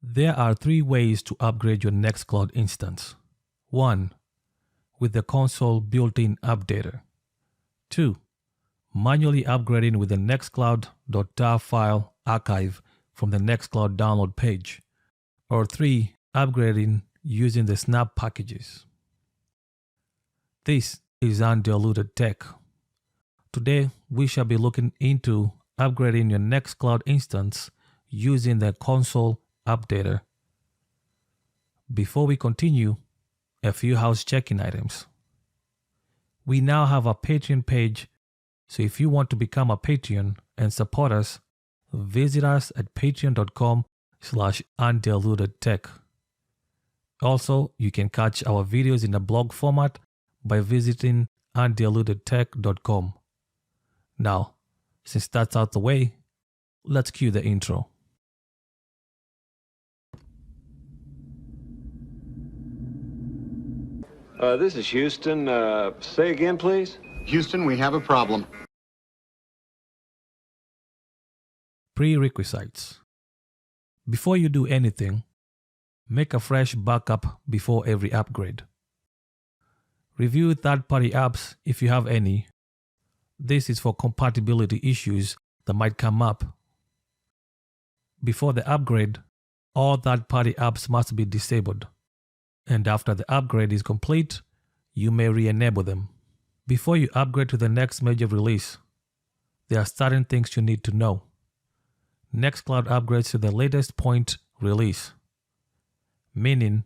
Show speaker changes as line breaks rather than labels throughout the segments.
There are 3 ways to upgrade your Nextcloud instance. 1. With the console built-in updater. 2. Manually upgrading with the nextcloud.tar file archive from the Nextcloud download page. Or 3. Upgrading using the snap packages. This is Undiluted Tech. Today, we shall be looking into upgrading your Nextcloud instance using the console updater. Before we continue, a few house checking items. We now have a Patreon page, so if you want to become a Patreon and support us, visit us at patreon.com/undilutedtech. Also, you can catch our videos in a blog format by visiting undilutedtech.com. Now, since that's out the way, let's cue the intro.
This is Houston. Say again, please.
Houston, we have a problem.
Prerequisites. Before you do anything, make a fresh backup before every upgrade. Review third-party apps if you have any. This is for compatibility issues that might come up. Before the upgrade, all third-party apps must be disabled. And after the upgrade is complete, you may re-enable them. Before you upgrade to the next major release, there are certain things you need to know. Nextcloud upgrades to the latest point release, meaning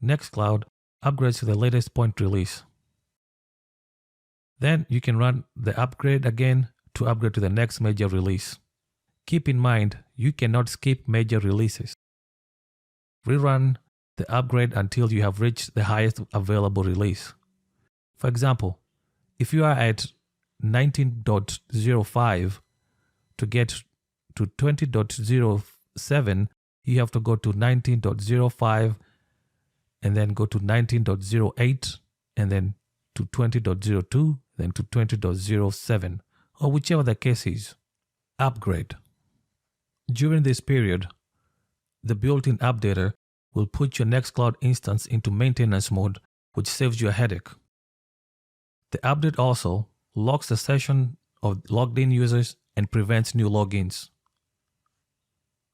Nextcloud upgrades to the latest point release. Then you can run the upgrade again to upgrade to the next major release. Keep in mind, you cannot skip major releases. Rerun the upgrade until you have reached the highest available release. For example, if you are at 19.05, to get to 20.07, you have to go to 19.05 and then go to 19.08 and then to 20.02, then to 20.07, or whichever the case is. Upgrade. During this period, the built-in updater will put your Nextcloud instance into maintenance mode, which saves you a headache. The update also locks the session of logged in users and prevents new logins.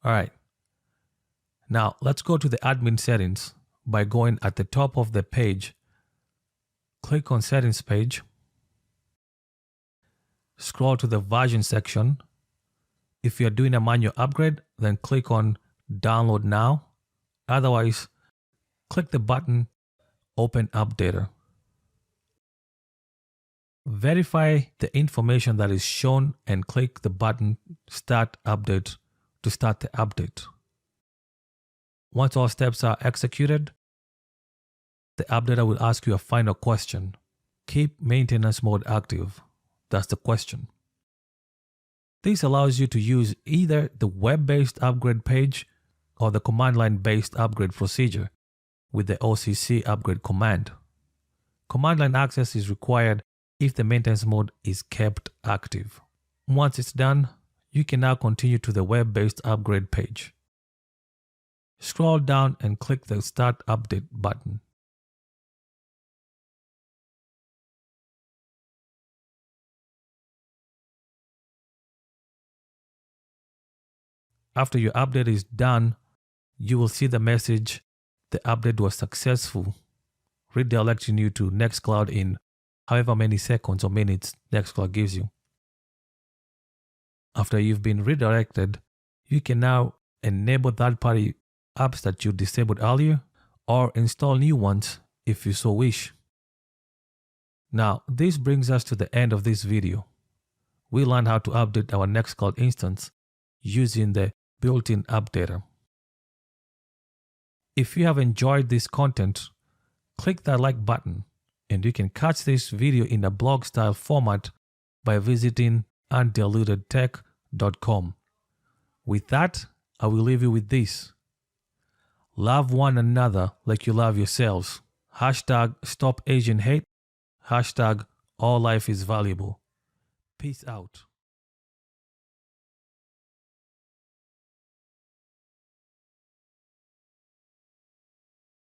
Alright, now let's go to the admin settings by going at the top of the page. Click on Settings page. Scroll to the version section. If you're doing a manual upgrade, then click on Download Now. Otherwise, click the button Open Updater. Verify the information that is shown and click the button Start Update to start the update. Once all steps are executed, the updater will ask you a final question. Keep maintenance mode active. That's the question. This allows you to use either the web-based upgrade page or the command line-based upgrade procedure with the OCC upgrade command. Command line access is required if the maintenance mode is kept active. Once it's done, you can now continue to the web-based upgrade page. Scroll down and click the Start Update button. After your update is done, you will see the message, the update was successful, redirecting you to Nextcloud in however many seconds or minutes Nextcloud gives you. After you've been redirected, you can now enable third-party apps that you disabled earlier or install new ones if you so wish. Now, this brings us to the end of this video. We learned how to update our Nextcloud instance using the built-in updater. If you have enjoyed this content, click that like button, and you can catch this video in a blog style format by visiting undilutedtech.com. With that, I will leave you with this. Love one another like you love yourselves. #StopAsianHate. #AllLifeIsValuable. Peace out.